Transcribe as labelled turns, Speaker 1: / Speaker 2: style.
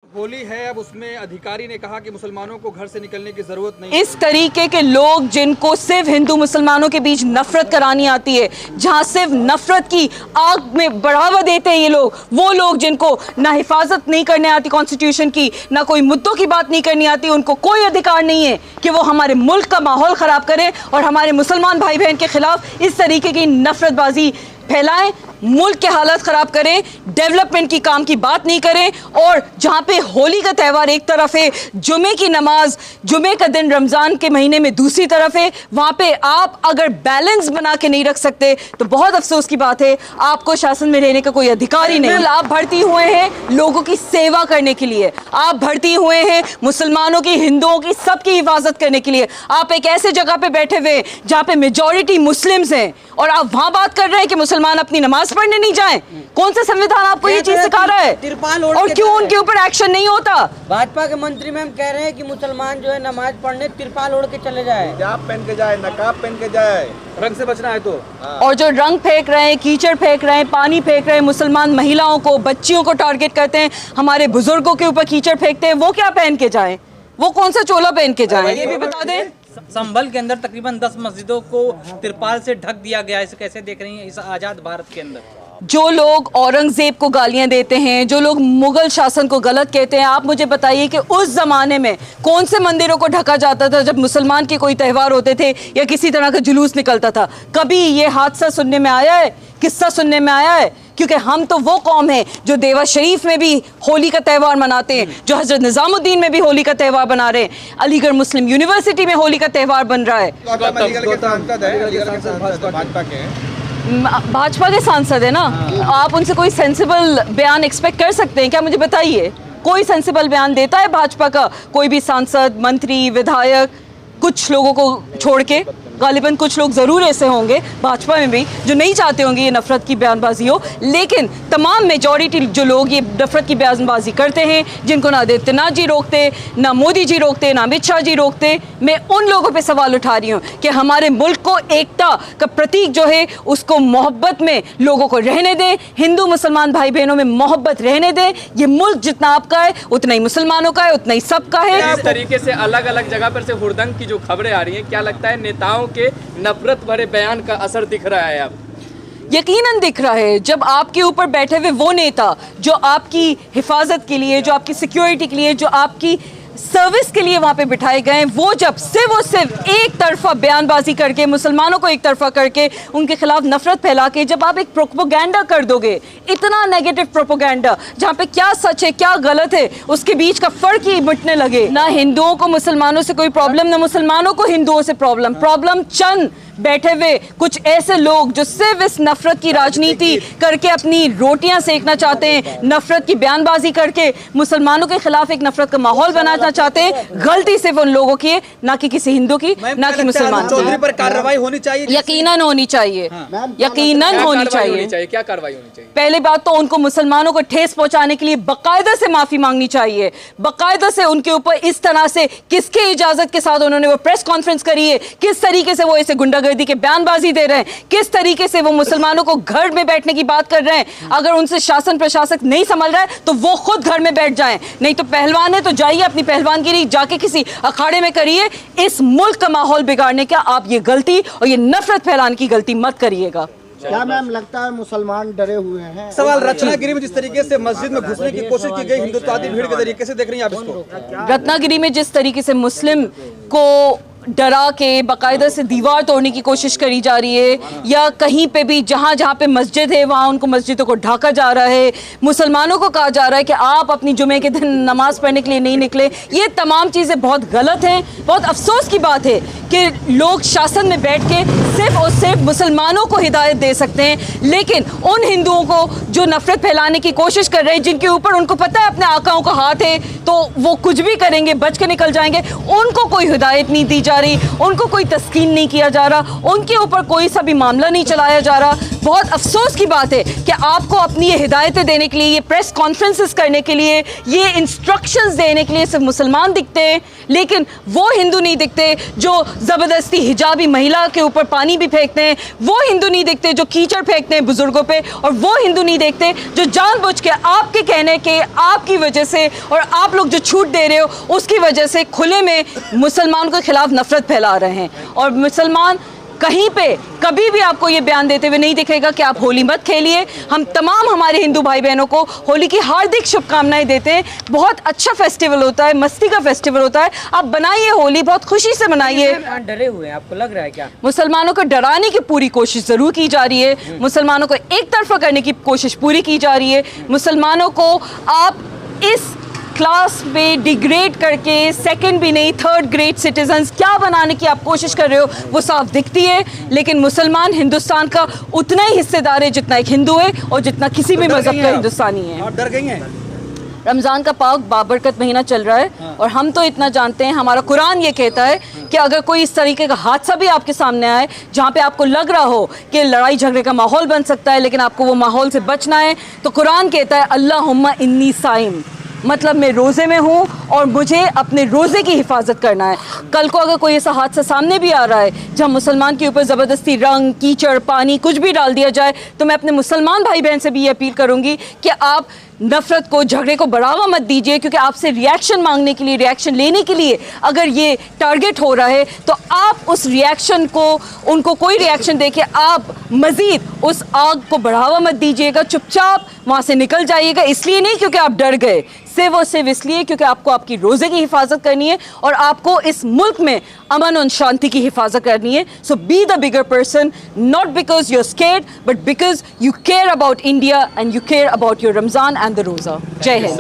Speaker 1: होली है, अब उसमें अधिकारी ने कहा कि मुसलमानों को घर से निकलने की जरूरत नहीं।
Speaker 2: इस तरीके के लोग जिनको सिर्फ हिंदू मुसलमानों के बीच नफरत करानी आती है, जहां सिर्फ नफरत की आग में बढ़ावा देते हैं ये लोग, वो लोग जिनको ना हिफाजत नहीं करने आती कॉन्स्टिट्यूशन की, ना कोई मुद्दों की बात नहीं करनी आती, उनको कोई अधिकार नहीं है कि वो हमारे मुल्क का माहौल ख़राब करें और हमारे मुसलमान भाई बहन के खिलाफ इस तरीके की नफरतबाजी फैलाएं, मुल्क के हालात ख़राब करें, डेवलपमेंट की काम की बात नहीं करें। और जहाँ पे होली का त्यौहार एक तरफ है, जुमे की नमाज, जुमे का दिन रमज़ान के महीने में दूसरी तरफ है, वहाँ पे आप अगर बैलेंस बना के नहीं रख सकते तो बहुत अफसोस की बात है, आपको शासन में रहने का कोई अधिकार ही नहीं। आप भर्ती हुए हैं लोगों की सेवा करने के लिए, आप भर्ती हुए हैं मुसलमानों की, हिंदुओं की, सबकी हिफाजत करने के लिए। आप एक ऐसे जगह पे बैठे हुए जहाँ पे मेजॉरिटी मुस्लिम्स हैं और आप वहाँ बात कर रहे हैं कि मुसलमान अपनी नमाज पढ़ने नहीं जाएं। कौन सा संविधान आपको ये चीज सिखा रहा है? और क्यों उनके ऊपर एक्शन नहीं होता?
Speaker 3: भाजपा के मंत्री मैम कह रहे हैं कि मुसलमान जो है नमाज पढ़ने तिरपाल ओढ़ के चले जाए,
Speaker 1: हिजाब पहन के जाए, नकाब पहन के जाए, रंग से बचना है तो।
Speaker 2: और जो रंग फेंक रहे हैं, कीचड़ फेंक रहे हैं, पानी फेंक रहे हैं, मुसलमान महिलाओं को, बच्चियों को टारगेट करते हैं, हमारे बुजुर्गों के ऊपर कीचड़ फेंकते हैं, वो क्या पहन के जाए? वो कौन सा चोला पहन के जाए? ये भी बता दें।
Speaker 4: संभल के अंदर तकरीबन 10 मस्जिदों को तिरपाल से ढक दिया गया है, इसे कैसे देख रही हैं इस आज़ाद भारत के अंदर?
Speaker 2: जो लोग औरंगजेब को गालियां देते हैं, जो लोग मुगल शासन को गलत कहते हैं, आप मुझे बताइए कि उस ज़माने में कौन से मंदिरों को ढका जाता था जब मुसलमान के कोई त्यौहार होते थे या किसी तरह का जुलूस निकलता था? कभी ये हादसा सुनने में आया है, किस्सा सुनने में आया है? क्योंकि हम तो वो कौम है जो देवा शरीफ में भी होली का त्यौहार मनाते हैं, जो हजरत निज़ामुद्दीन में भी होली का त्यौहार बना रहे हैं, अलीगढ़ मुस्लिम यूनिवर्सिटी में होली का त्यौहार बन रहा है। भाजपा के सांसद है ना, आप उनसे कोई सेंसिबल बयान एक्सपेक्ट कर सकते हैं क्या? मुझे बताइए, कोई सेंसिबल बयान देता है भाजपा का कोई भी सांसद, मंत्री, विधायक? कुछ लोगों को छोड़ के, गालिबन कुछ लोग ज़रूर ऐसे होंगे भाजपा में भी जो नहीं चाहते होंगे ये नफ़रत की बयानबाजी हो, लेकिन तमाम मेजॉरिटी जो लोग ये नफ़रत की बयानबाजी करते हैं, जिनको ना आदित्यनाथ जी रोकते, ना मोदी जी रोकते, ना अमित शाह जी रोकते, मैं उन लोगों पे सवाल उठा रही हूँ कि हमारे मुल्क को एकता का प्रतीक जो है उसको मोहब्बत में लोगों को रहने दें, हिंदू मुसलमान भाई बहनों में मोहब्बत रहने दें। ये मुल्क जितना आपका है उतना ही मुसलमानों का है, उतना ही सबका है।
Speaker 5: इस तरीके से अलग अलग जगह पर से हुड़दंग की जो खबरें आ रही हैं, क्या लगता है नेताओं के नफरत भरे बयान का असर दिख रहा है अब?
Speaker 2: यकीनन दिख रहा है। जब आपके ऊपर बैठे हुए वो नेता जो आपकी हिफाजत के लिए, जो आपकी सिक्योरिटी के लिए, जो आपकी सर्विस के लिए वहाँ पे बिठाए गए, वो जब सिर्फ एक तरफा बयानबाजी करके, मुसलमानों को एक तरफा करके, उनके खिलाफ नफरत फैला के जब आप एक प्रोपोगेंडा कर दोगे, इतना नेगेटिव प्रोपोगेंडा जहाँ पे क्या सच है क्या गलत है उसके बीच का फर्क ही मिटने लगे। ना हिंदुओं को मुसलमानों से कोई प्रॉब्लम, ना मुसलमानों को हिंदुओं से प्रॉब्लम चंद बैठे हुए कुछ ऐसे लोग जो सिर्फ इस नफरत की राजनीति करके अपनी रोटियां सेकना चाहते हैं, नफरत की बयानबाजी करके मुसलमानों के खिलाफ एक नफरत का माहौल बनाना चाहते हैं। गलती सिर्फ उन लोगों की है, ना कि किसी हिंदू की, ना कि मुसलमान
Speaker 1: चौधरी पर कार्रवाई होनी चाहिए,
Speaker 2: यकीनन होनी चाहिए, यकीनन होनी चाहिए।
Speaker 5: क्या कार्रवाई होनी चाहिए?
Speaker 2: पहली बात तो उनको मुसलमानों को ठेस पहुंचाने के लिए बाकायदा से माफी मांगनी चाहिए, बाकायदा से उनके ऊपर इस तरह से किसके इजाजत के साथ उन्होंने वो प्रेस कॉन्फ्रेंस करी है, किस तरीके से वो ऐसे गुंडागर्दी के बयानबाजी दे रहे हैं, किस तरीके से वो मुसलमानों को घर में बैठने की बात कर रहे हैं। अगर उनसे शासन प्रशासक नहीं संभल रहा है तो वो खुद घर में बैठ जाएं, नहीं तो पहलवान है तो जाइए अपनी पहलवानगिरी जाके किसी अखाड़े में करिए। इस मुल्क का माहौल बिगाड़ने का आप ये गलती और ये नफरत फैलाने की गलती मत करिएगा।
Speaker 6: क्या मैम लगता है मुसलमान डरे हुए हैं?
Speaker 1: सवाल रत्नागिरी में जिस तरीके से मस्जिद में घुसने की कोशिश की गई हिंदुत्ववादी भीड़ के जरिए, कैसे देख रही हैं आप इसको?
Speaker 2: रत्नागिरी में जिस तरीके से मुस्लिम को डरा के बाकायदा से दीवार तोड़ने की कोशिश करी जा रही है, या कहीं पे भी जहाँ जहाँ पे मस्जिद है वहाँ उनको मस्जिदों को ढाका जा रहा है, मुसलमानों को कहा जा रहा है कि आप अपनी जुमे के दिन नमाज पढ़ने के लिए नहीं निकले, ये तमाम चीज़ें बहुत गलत हैं। बहुत अफसोस की बात है कि लोग शासन में बैठ के सिर्फ और सिर्फ मुसलमानों को हिदायत दे सकते हैं, लेकिन उन हिंदुओं को जो नफरत फैलाने की कोशिश कर रहे हैं, जिनके ऊपर उनको पता है अपने आकाओं का हाथ है तो वो कुछ भी करेंगे, बच के निकल जाएंगे, उनको कोई हिदायत नहीं दी जा रही, उनको कोई तस्कीन नहीं किया जा रहा, उनके ऊपर कोई सा भी मामला नहीं चलाया जा रहा। बहुत अफसोस की बात है कि आपको अपनी ये हिदायतें देने के लिए, ये प्रेस कॉन्फ्रेंसेस करने के लिए, ये इंस्ट्रक्शंस देने के लिए सिर्फ मुसलमान दिखते हैं, लेकिन वो हिंदू नहीं दिखते जो ज़बरदस्ती हिजाबी महिला के ऊपर पानी भी फेंकते हैं, वो हिंदू नहीं दिखते जो कीचड़ फेंकते हैं बुजुर्गों पे, और वो हिंदू नहीं देखते जो जानबूझ के आपके कहने के, आपकी वजह से और आप लोग जो छूट दे रहे हो उसकी वजह से खुले में मुसलमानों के खिलाफ नफरत फैला रहे हैं। और मुसलमान कहीं पे कभी भी आपको ये बयान देते हुए नहीं दिखेगा कि आप होली मत खेलिए। हम तमाम हमारे हिंदू भाई बहनों को होली की हार्दिक शुभकामनाएं देते हैं। बहुत अच्छा फेस्टिवल होता है, मस्ती का फेस्टिवल होता है। आप बनाइए होली, बहुत खुशी से मनाइए।
Speaker 3: डरे हुए हैं, आपको लग रहा है क्या?
Speaker 2: मुसलमानों को डराने की पूरी कोशिश ज़रूर की जा रही है, मुसलमानों को एक तरफा करने की कोशिश पूरी की जा रही है। मुसलमानों को आप इस क्लास में डिग्रेड करके सेकंड भी नहीं, थर्ड ग्रेड सिटीजन्स क्या बनाने की आप कोशिश कर रहे हो वो साफ दिखती है। लेकिन मुसलमान हिंदुस्तान का उतना ही हिस्सेदार है जितना एक हिंदू है और जितना किसी भी मजहब का हिंदुस्तानी है।
Speaker 1: आप डर गई हैं?
Speaker 2: रमज़ान का पाक बाबरकत महीना चल रहा है और हम तो इतना जानते हैं, हमारा कुरान ये कहता है कि अगर कोई इस तरीके का हादसा भी आपके सामने आए जहाँ पे आपको लग रहा हो कि लड़ाई झगड़े का माहौल बन सकता है, लेकिन आपको वो माहौल से बचना है, तो कुरान कहता है अल्लाहुम्मा इन्नी साइम, मतलब मैं रोज़े में हूँ और मुझे अपने रोज़े की हिफाजत करना है। कल को अगर कोई ऐसा हादसा सामने भी आ रहा है जहाँ मुसलमान के ऊपर ज़बरदस्ती रंग, कीचड़, पानी कुछ भी डाल दिया जाए, तो मैं अपने मुसलमान भाई बहन से भी ये अपील करूँगी कि आप नफ़रत को, झगड़े को बढ़ावा मत दीजिए, क्योंकि आपसे रिएक्शन मांगने के लिए, रिएक्शन लेने के लिए अगर ये टारगेट हो रहा है तो आप उस रिएक्शन को, उनको कोई रिएक्शन देके आप मज़ीद उस आग को बढ़ावा मत दीजिएगा। चुपचाप वहाँ से निकल जाइएगा, इसलिए नहीं क्योंकि आप डर गए, सिर्फ और सिर्फ इसलिए क्योंकि आपको आपकी रोज़े की हिफाजत करनी है और आपको इस मुल्क में अमन और शांति की हिफाजत करनी है। So be the bigger person, not because you are scared but because you care about India and you care about your Ramzan and the roza. जय हिंद।